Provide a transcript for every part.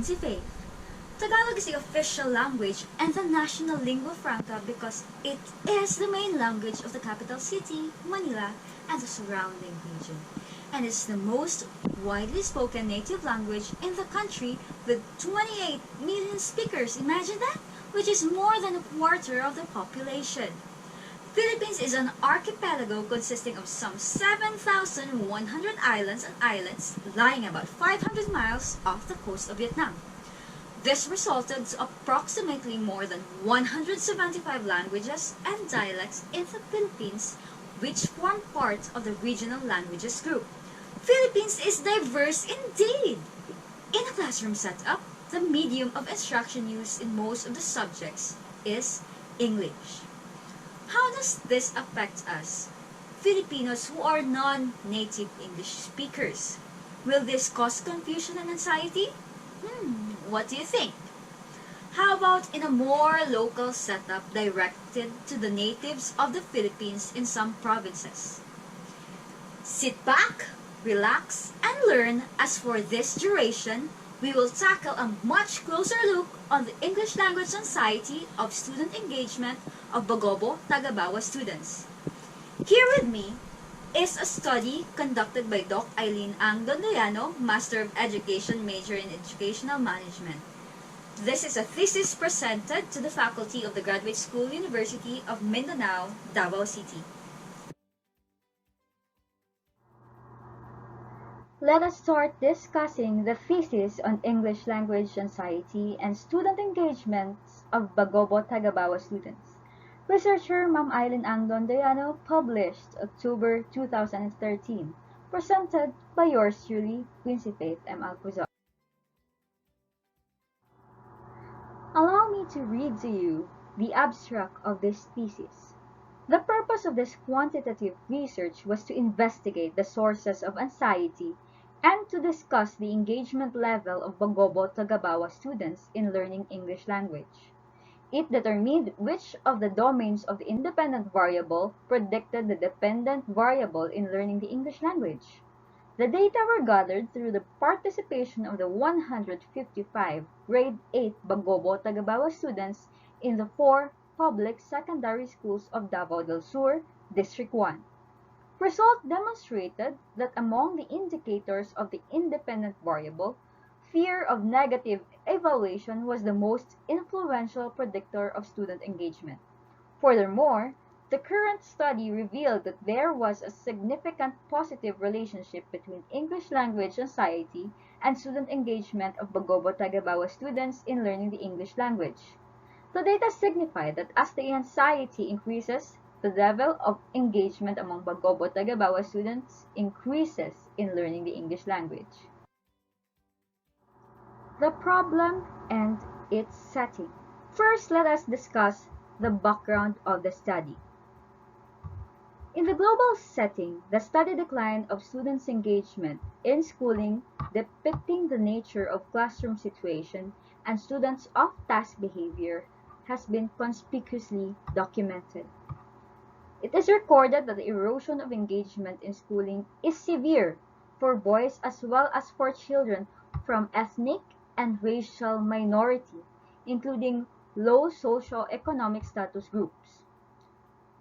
Quincy Faith. Tagalog is the official language and the national lingua franca because it is the main language of the capital city, Manila, and the surrounding region. And it's the most widely spoken native language in the country with 28 million speakers. Imagine that? Which is more than a quarter of the population. Philippines is an archipelago consisting of some 7,100 islands and islets lying about 500 miles off the coast of Vietnam. This resulted in approximately more than 175 languages and dialects in the Philippines, which form part of the regional languages group. Philippines is diverse indeed. In a classroom setup, the medium of instruction used in most of the subjects is English. How does this affect us, Filipinos who are non-native English speakers? Will this cause confusion and anxiety? What do you think? How about in a more local setup directed to the natives of the Philippines in some provinces? Sit back, relax, and learn as for this duration, we will tackle a much closer look on the English language society of student engagement of Bagobo, Tagabawa students. Here with me is a study conducted by Doc Eileen Ang Dondoyano, Master of Education, major in Educational Management. This is a thesis presented to the faculty of the Graduate School University of Mindanao, Davao City. Let us start discussing the thesis on English language society and student engagements of Bagobo Tagabawa students. Researcher Ma'am Eileen Ang Dondoyano, published October 2013, presented by yours truly, Quincy Faith M. Alcuzar. Allow me to read to you the abstract of this thesis. The purpose of this quantitative research was to investigate the sources of anxiety and to discuss the engagement level of Bagobo Tagabawa students in learning English language. It determined which of the domains of the independent variable predicted the dependent variable in learning the English language. The data were gathered through the participation of the 155 grade 8 Bagobo Tagabawa students in the 4 public secondary schools of Davao del Sur, District 1. Result demonstrated that among the indicators of the independent variable, fear of negative evaluation was the most influential predictor of student engagement. Furthermore, the current study revealed that there was a significant positive relationship between English language anxiety and student engagement of Bagobo Tagabawa students in learning the English language. The data signify that as the anxiety increases, the level of engagement among Bagobo Tagabawa students increases in learning the English language. The problem and its setting. First, let us discuss the background of the study. In the global setting, the study decline of students' engagement in schooling, depicting the nature of classroom situation and students' off-task behavior, has been conspicuously documented. It is recorded that the erosion of engagement in schooling is severe for boys as well as for children from ethnic and racial minority, including low socio-economic status groups,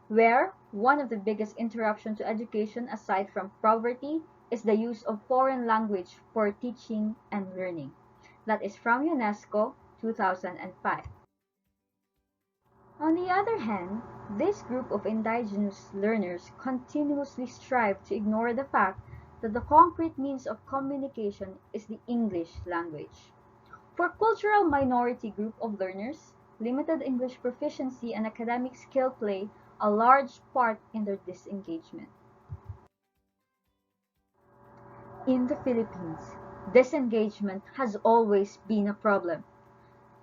where one of the biggest interruptions to education aside from poverty is the use of foreign language for teaching and learning. That is from UNESCO 2005. On the other hand, this group of indigenous learners continuously strive to ignore the fact that the concrete means of communication is the English language. For cultural minority group of learners, limited English proficiency and academic skill play a large part in their disengagement. In the Philippines, disengagement has always been a problem.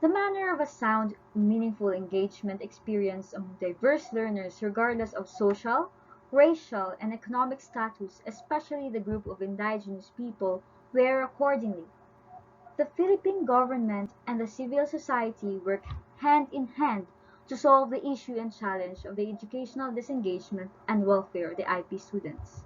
The manner of a sound, meaningful engagement experience among diverse learners regardless of social, racial, and economic status, especially the group of indigenous people, were accordingly. The Philippine government and the civil society work hand in hand to solve the issue and challenge of the educational disengagement and welfare of the IP students.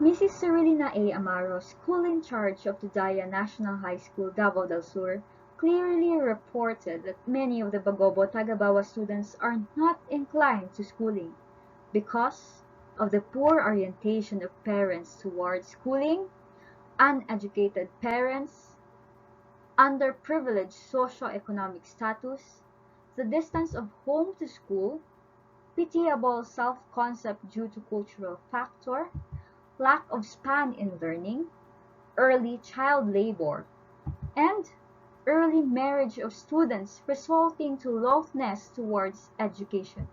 Mrs. Cerilina A. Amaro, school in charge of Tudaya National High School, Davao del Sur, clearly reported that many of the Bagobo Tagabawa students are not inclined to schooling because of the poor orientation of parents towards schooling, uneducated parents, underprivileged socio-economic status, the distance of home to school, pitiable self-concept due to cultural factor, lack of span in learning, early child labor, and early marriage of students resulting to loathness towards education.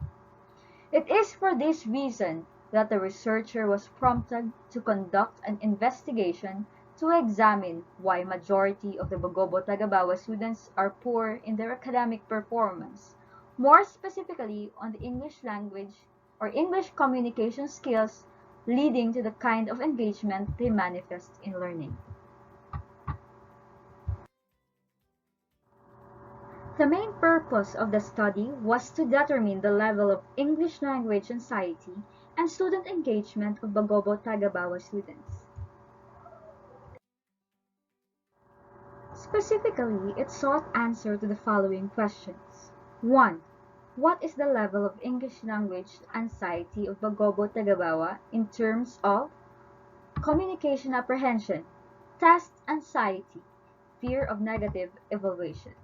It is for this reason that the researcher was prompted to conduct an investigation to examine why majority of the Bagobo Tagabawa students are poor in their academic performance, more specifically on the English language or English communication skills, leading to the kind of engagement they manifest in learning. The main purpose of the study was to determine the level of English language anxiety and student engagement of Bagobo Tagabawa students. Specifically, it sought answer to the following questions. 1. What is the level of English language anxiety of Bagobo Tagabawa in terms of communication apprehension, test anxiety, fear of negative evaluation?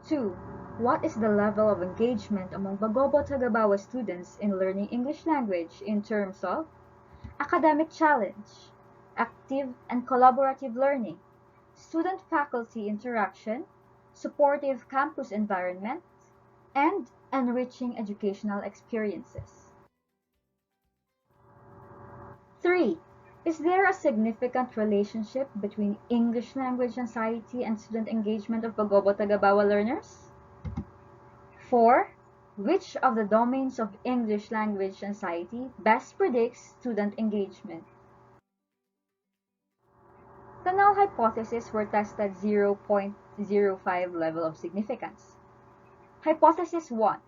2. What is the level of engagement among Bagobo Tagabawa students in learning English language in terms of academic challenge, active and collaborative learning, student-faculty interaction, supportive campus environment, and enriching educational experiences? 3. Is there a significant relationship between English language anxiety and student engagement of Bagobo Tagabawa learners? 4. Which of the domains of English language anxiety best predicts student engagement? The null hypotheses were tested 0.05 level of significance. Hypothesis 1.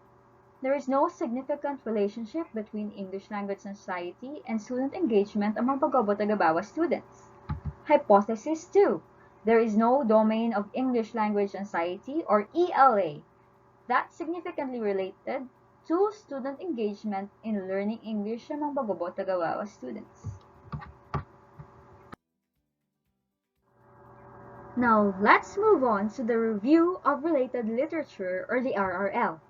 There is no significant relationship between English language anxiety and student engagement among Bagobo Tagabawa students. Hypothesis 2. There is no domain of English language anxiety or ELA that significantly related to student engagement in learning English among Bagobo Tagabawa students. Now, let's move on to the review of related literature or the RRL.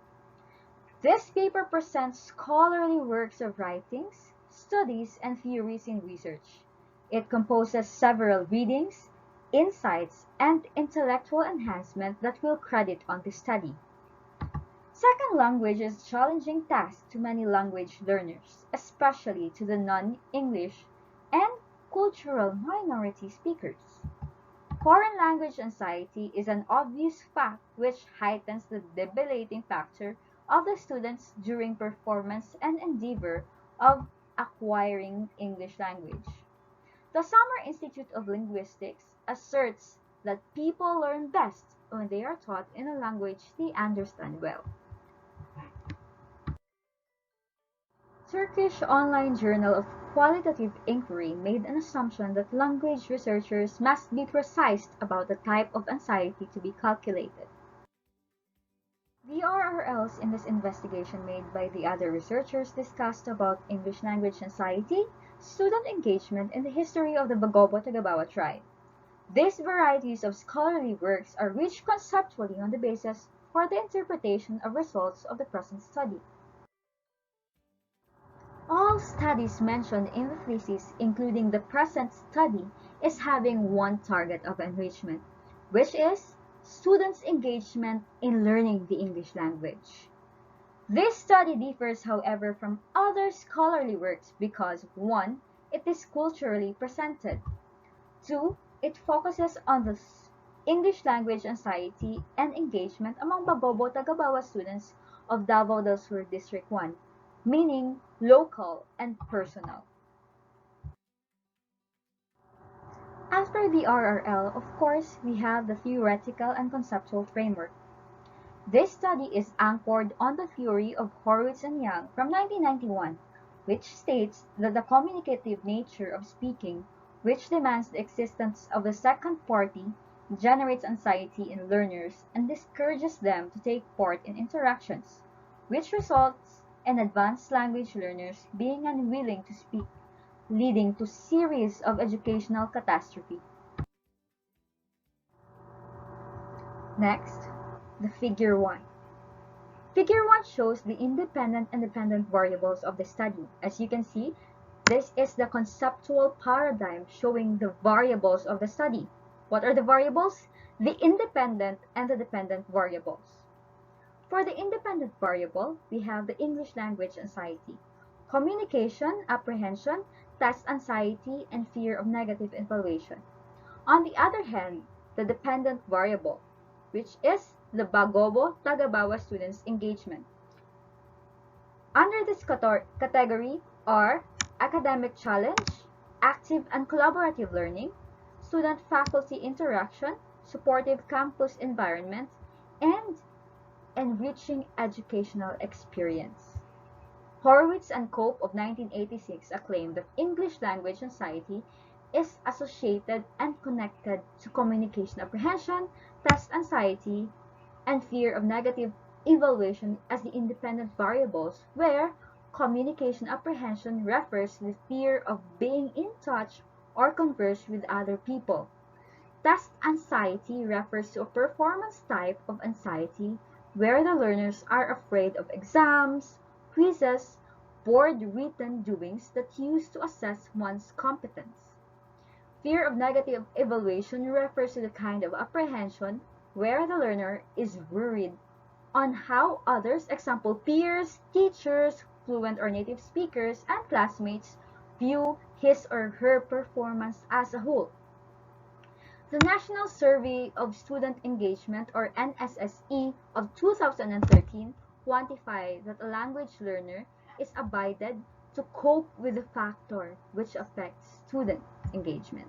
This paper presents scholarly works of writings, studies, and theories in research. It composes several readings, insights, and intellectual enhancement that will credit on the study. Second language is a challenging task to many language learners, especially to the non-English and cultural minority speakers. Foreign language anxiety is an obvious fact which heightens the debilitating factor of the students during performance and endeavor of acquiring English language. The Summer Institute of Linguistics asserts that people learn best when they are taught in a language they understand well. Turkish online journal of qualitative inquiry made an assumption that language researchers must be precise about the type of anxiety to be calculated. The RRLs in this investigation made by the other researchers discussed about English language anxiety, student engagement, and the history of the Bagobo Tagabawa tribe. These varieties of scholarly works are rich conceptually on the basis for the interpretation of results of the present study. All studies mentioned in the thesis, including the present study, is having one target of enrichment, which is students' engagement in learning the English language. This study differs, however, from other scholarly works because 1. It is culturally presented. 2. It focuses on the English language anxiety and engagement among Bagobo Tagabawa students of Davao del Sur District 1, meaning local and personal. After the RRL, of course, we have the theoretical and conceptual framework. This study is anchored on the theory of Horowitz and Young from 1991, which states that the communicative nature of speaking, which demands the existence of a second party, generates anxiety in learners and discourages them to take part in interactions, which results in advanced language learners being unwilling to speak, leading to series of educational catastrophe. Next, the figure 1. Figure 1 shows the independent and dependent variables of the study. As you can see, this is the conceptual paradigm showing the variables of the study. What are the variables? The independent and the dependent variables. For the independent variable, we have the English language anxiety, communication, apprehension, test anxiety, and fear of negative evaluation. On the other hand, the dependent variable, which is the Bagobo Tagabawa students' engagement. Under this category are academic challenge, active and collaborative learning, student-faculty interaction, supportive campus environment, and enriching educational experience. Horowitz and Cope of 1986 acclaimed that English language anxiety is associated and connected to communication apprehension, test anxiety, and fear of negative evaluation as the independent variables, where communication apprehension refers to the fear of being in touch or converse with other people. Test anxiety refers to a performance type of anxiety where the learners are afraid of exams, quizzes, board written doings that use to assess one's competence. Fear of negative evaluation refers to the kind of apprehension where the learner is worried on how others, example peers, teachers, fluent or native speakers, and classmates, view his or her performance as a whole. The National Survey of Student Engagement, or NSSE, of 2013 quantified that a language learner is abided to cope with the factor which affects student engagement.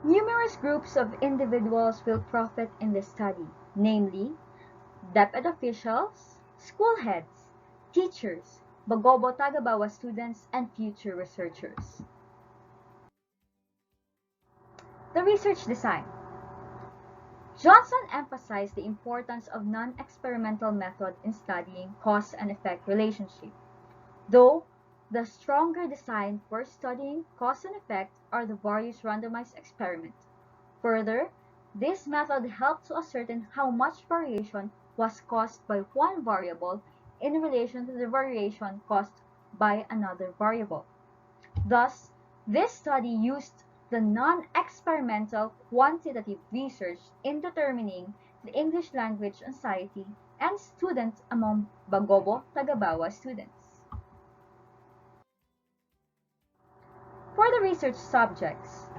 Numerous groups of individuals will profit in this study, namely, DepEd officials, school heads, teachers, Bagobo Tagabawa students, and future researchers. The research design. Johnson emphasized the importance of non-experimental method in studying cause and effect relationship, though the stronger design for studying cause and effect are the various randomized experiments. Further, this method helped to ascertain how much variation was caused by one variable in relation to the variation caused by another variable. Thus, this study used the non-experimental quantitative research in determining the English language anxiety and students among Bagobo Tagabawa students. For the research subjects,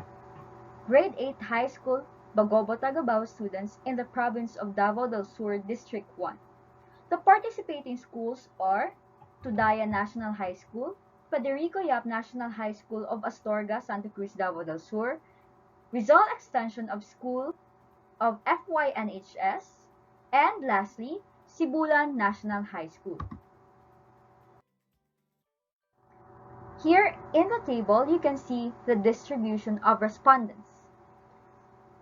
Grade 8 High School Bagobo Tagabawa students in the province of Davao del Sur, District 1. The participating schools are Tudaya National High School, Federico Yap National High School of Astorga, Santa Cruz, Davao del Sur, Rizal Extension of School of FYNHS, and lastly, Sibulan National High School. Here in the table, you can see the distribution of respondents.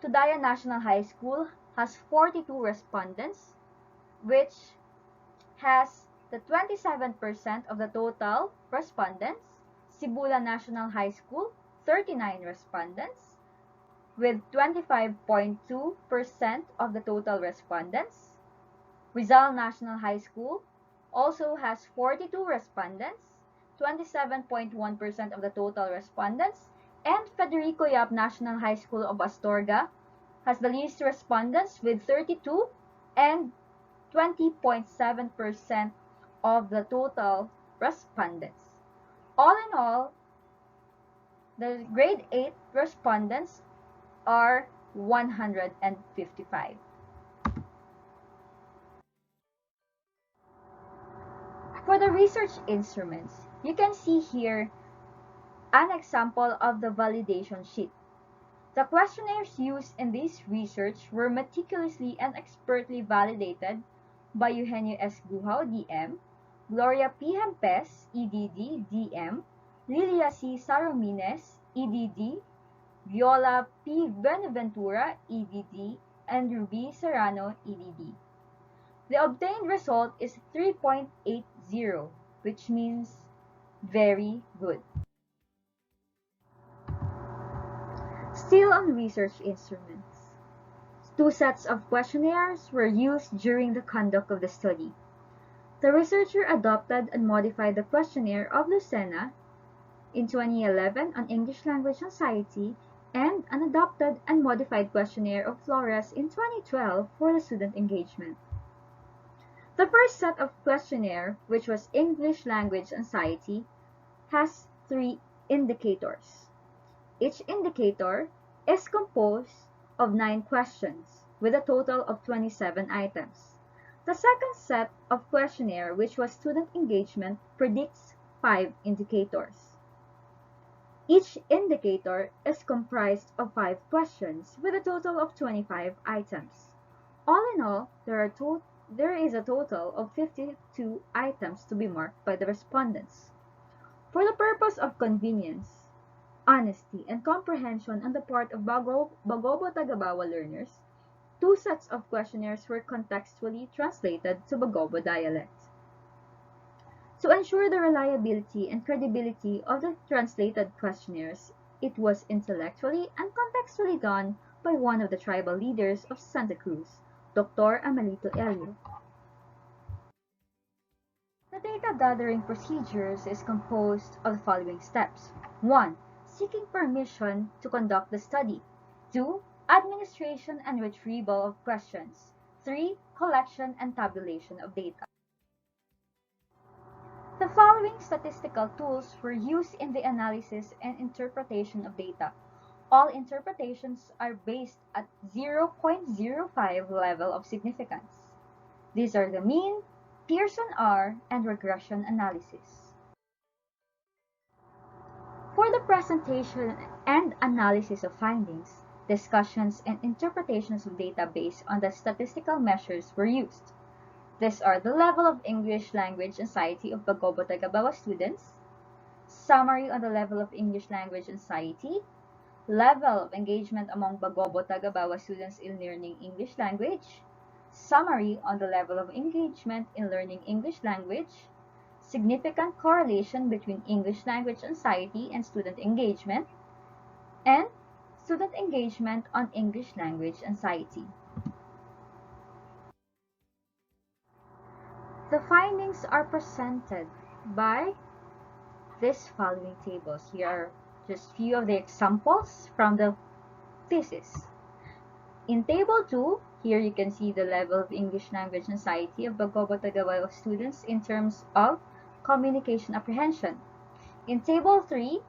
Tudaya National High School has 42 respondents, which has the 27% of the total respondents. Sibulan National High School, 39 respondents, with 25.2% of the total respondents. Rizal National High School also has 42 respondents, 27.1% of the total respondents, and Federico Yap National High School of Astorga has the least respondents with 32 and 20.7% of the total respondents. All in all, the grade 8 respondents are 155. For the research instruments, you can see here an example of the validation sheet. The questionnaires used in this research were meticulously and expertly validated by Eugenio S. Guhao, DM, Gloria P. Hempes, EDD, DM, Lilia C. Saromines, EDD, Viola P. Benaventura, EDD, and Ruby Serrano, EDD. The obtained result is 3.80, which means very good. Still on research instruments. Two sets of questionnaires were used during the conduct of the study. The researcher adopted and modified the questionnaire of Lucena in 2011 on English Language Anxiety and an adopted and modified questionnaire of Flores in 2012 for the student engagement. The first set of questionnaire, which was English Language Anxiety, has 3 indicators. Each indicator is composed of 9 questions with a total of 27 items. The second set of questionnaire, which was student engagement, predicts 5 indicators. Each indicator is comprised of 5 questions with a total of 25 items. All in all, there is a total of 52 items to be marked by the respondents. For the purpose of convenience, honesty, and comprehension on the part of Bagobo-Tagabawa learners, 2 sets of questionnaires were contextually translated to Bagobo dialect. To ensure the reliability and credibility of the translated questionnaires, it was intellectually and contextually done by one of the tribal leaders of Santa Cruz, Dr. Amelito Elio. The data gathering procedures is composed of the following steps. 1. Seeking permission to conduct the study. 2. Administration and retrieval of questions. 3. Collection and tabulation of data. The following statistical tools were used in the analysis and interpretation of data. All interpretations are based at 0.05 level of significance. These are the mean, Pearson R, and regression analysis. For the presentation and analysis of findings, discussions and interpretations of data based on the statistical measures were used. These are the level of English language anxiety of Bagobo-Tagabawa students, summary on the level of English language anxiety, level of engagement among Bagobo-Tagabawa students in learning English language, summary on the level of engagement in learning English language, significant correlation between English language anxiety and student engagement, and student engagement on English language anxiety. The findings are presented by these following tables. Here are just few of the examples from the thesis. In Table 2, here you can see the level of English language anxiety of Bagobo-Tagabawa students in terms of communication apprehension. In Table 3,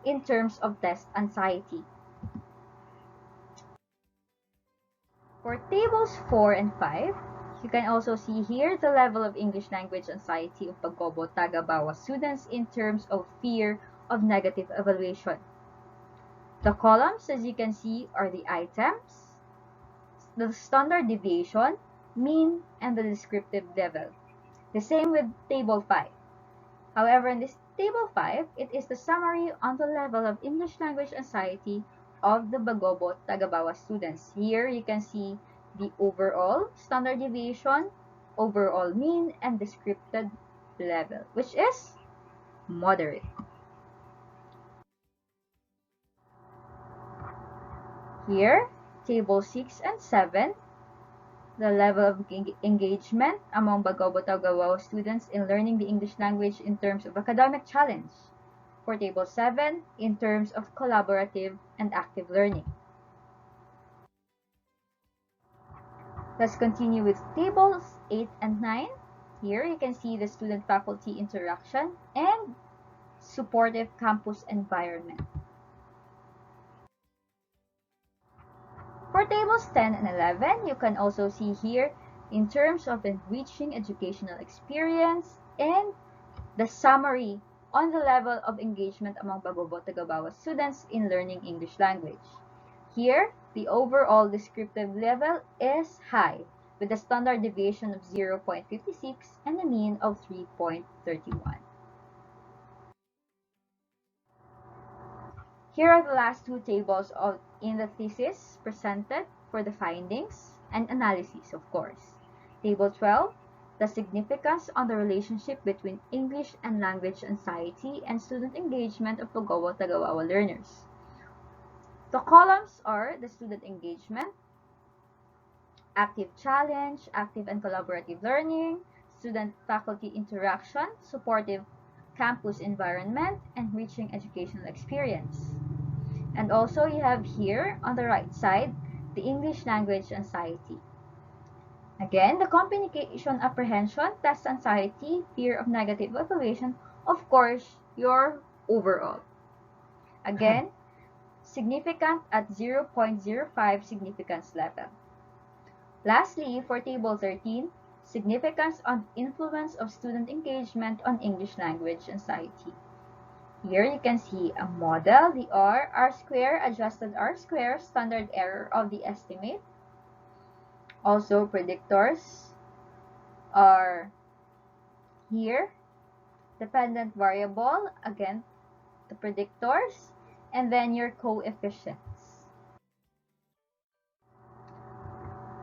in terms of test anxiety. For Tables 4 and 5, you can also see here the level of English language anxiety of Bagobo-Tagabawa students in terms of fear of negative evaluation. The columns, as you can see, are the items, the standard deviation, mean, and the descriptive level. The same with Table 5. However, in this Table 5, it is the summary on the level of English language anxiety of the Bagobo-Tagabawa students. Here you can see the overall standard deviation, overall mean, and descriptive level, which is moderate. Here, Table 6 and 7, the level of engagement among Bagobo-Tagabawa students in learning the English language in terms of academic challenge. For Table 7, in terms of collaborative and active learning. Let's continue with Tables 8 and 9. Here you can see the student-faculty interaction and supportive campus environment. For Tables 10 and 11, you can also see here in terms of enriching educational experience and the summary on the level of engagement among Bagobo-Tagabawa students in learning English language. Here, the overall descriptive level is high, with a standard deviation of 0.56 and a mean of 3.31. Here are the last two tables in the thesis presented for the findings and analysis, of course. Table 12, the significance on the relationship between English and language anxiety and student engagement of Pagwawo-Tagawawa learners. The columns are the student engagement, active challenge, active and collaborative learning, student-faculty interaction, supportive campus environment, enriching educational experience. And also you have here on the right side, the English language anxiety. Again, the communication apprehension, test anxiety, fear of negative evaluation, of course, your overall. Again, significant at 0.05 significance level. Lastly, for table 13, significance on influence of student engagement on English language anxiety. Here you can see a model, the R square, adjusted R square, standard error of the estimate. Also predictors are here, dependent variable, again the predictors, and then your coefficients.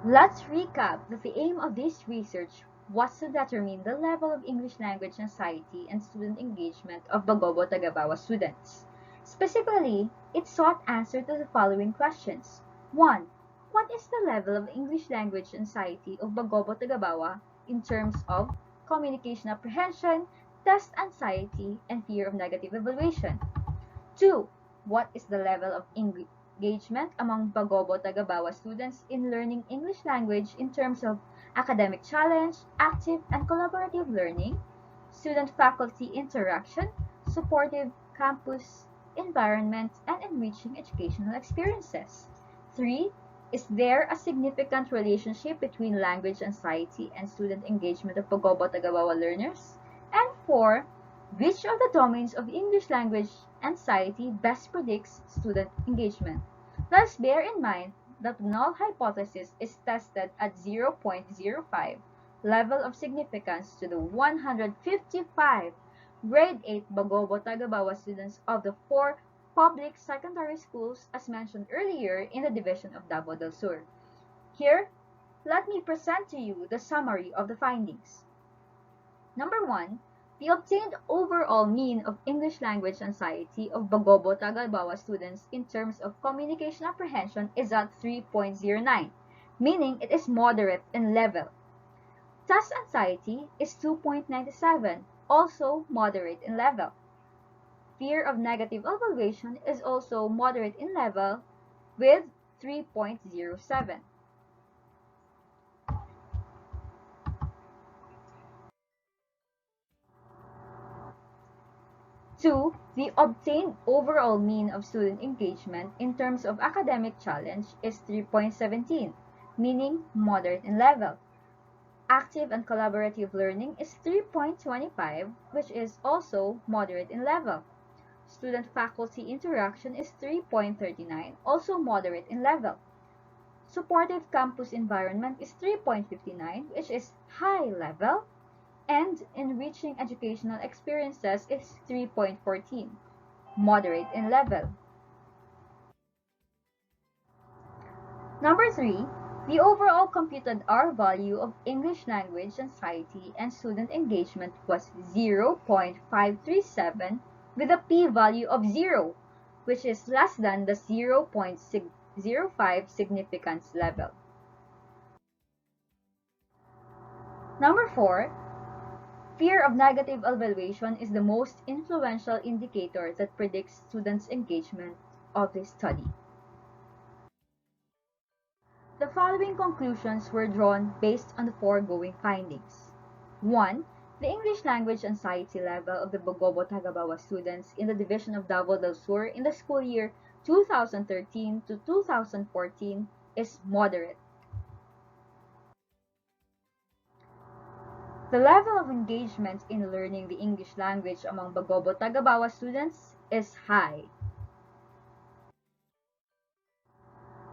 Let's recap that the aim of this research was to determine the level of English language anxiety and student engagement of Bagobo-Tagabawa students. Specifically, it sought answer to the following questions. 1. What is the level of English language anxiety of Bagobo-Tagabawa in terms of communication apprehension, test anxiety, and fear of negative evaluation? 2. What is the level of engagement among Bagobo-Tagabawa students in learning English language in terms of academic challenge, active and collaborative learning, student-faculty interaction, supportive campus environment, and enriching educational experiences? 3. Is there a significant relationship between language anxiety and student engagement of Bagobo-Tagabawa learners? And 4. Which of the domains of English language anxiety best predicts student engagement? Thus, bear in mind that the null hypothesis is tested at 0.05 level of significance to the 155 grade 8 Bagobo-Tagabawa students of the 4 public secondary schools as mentioned earlier in the division of Davao del Sur. Here, let me present to you the summary of the findings. Number 1, the obtained overall mean of English language anxiety of Bagobo-Tagabawa students in terms of communication apprehension is at 3.09, meaning it is moderate in level. Test anxiety is 2.97, also moderate in level. Fear of negative evaluation is also moderate in level with 3.07. 2. The obtained overall mean of student engagement in terms of academic challenge is 3.17, meaning moderate in level. Active and collaborative learning is 3.25, which is also moderate in level. Student-faculty interaction is 3.39, also moderate in level. Supportive campus environment is 3.59, which is high level. And enriching educational experiences is 3.14, moderate in level. Number 3, the overall computed R value of English language anxiety and student engagement was 0.537 with a p-value of 0, which is less than the 0.05 significance level. Number 4, fear of negative evaluation is the most influential indicator that predicts students' engagement of this study. The following conclusions were drawn based on the foregoing findings. 1. The English language anxiety level of the Bagobo-Tagabawa students in the division of Davao del Sur in the school year 2013 to 2014 is moderate. The level of engagement in learning the English language among Bagobo-Tagabawa students is high.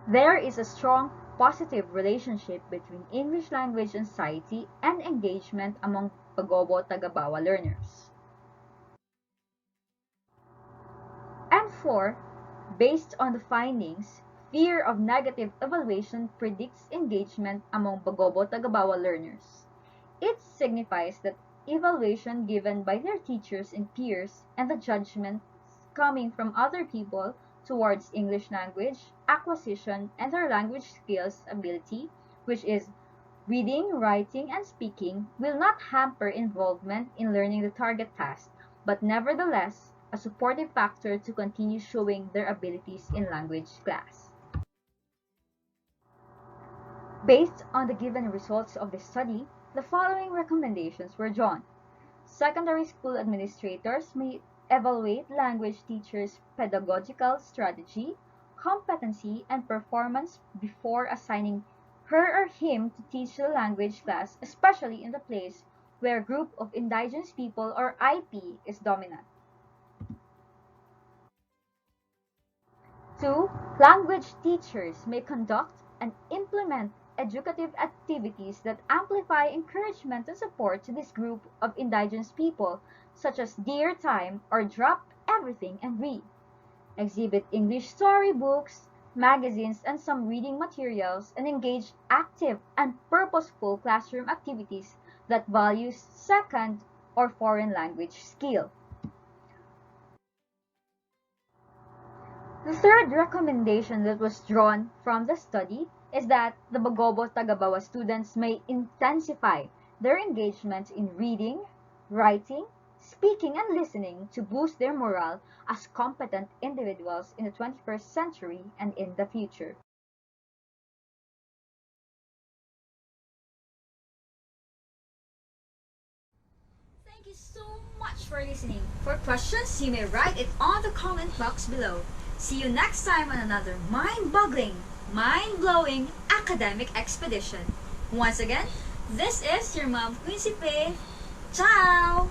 There is a strong positive relationship between English language and society and engagement among Pagobo Tagabawa learners. And 4. Based on the findings, fear of negative evaluation predicts engagement among Pagobo Tagabawa learners. It signifies that evaluation given by their teachers and peers and the judgments coming from other people towards English language acquisition and their language skills ability, which is reading, writing, and speaking, will not hamper involvement in learning the target task, but nevertheless a supportive factor to continue showing their abilities in language class. Based on the given results of the study, the following recommendations were drawn. Secondary school administrators may evaluate language teachers' pedagogical strategy, competency, and performance before assigning her or him to teach the language class, especially in the place where a group of indigenous people or IP is dominant. 2. Language teachers may conduct and implement educative activities that amplify encouragement and support to this group of indigenous people, such as Dear Time or Drop Everything and Read. Exhibit English storybooks, magazines, and some reading materials, and engage active and purposeful classroom activities that values second or foreign language skill. The third recommendation that was drawn from the study is that the Bagobo Tagabawa students may intensify their engagement in reading, writing, speaking, and listening to boost their morale as competent individuals in the 21st century and in the future. Thank you so much for listening. For questions, you may write it on the comment box below. See you next time on another mind-boggling, mind-blowing academic expedition. Once again, this is your Mom Quincy Ciao!